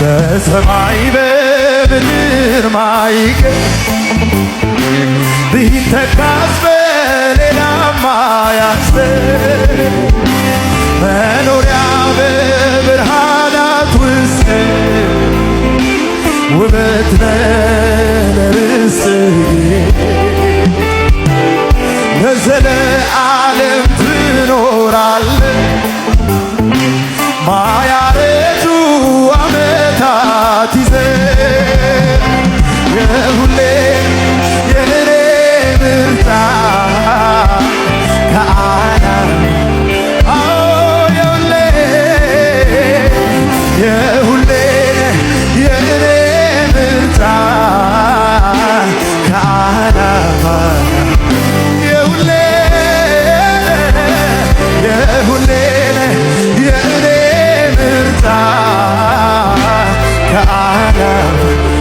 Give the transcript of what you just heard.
በሰማይ በምድር ማይገኝ ቢተካስ በሌላ ማያስብ መኖሪያ በብርሃናት ውስጥ ውበት ለርስትህ ለዘለዓለም ትኖራለህ ማያረጁ ዓመታት ይዘህ የሁሌ የኔ ምርጫ ከዓለም የሁሌ የኔ ምርጫ ከዓላማ የሁሌ የኔ ምርጫ ከዓላማ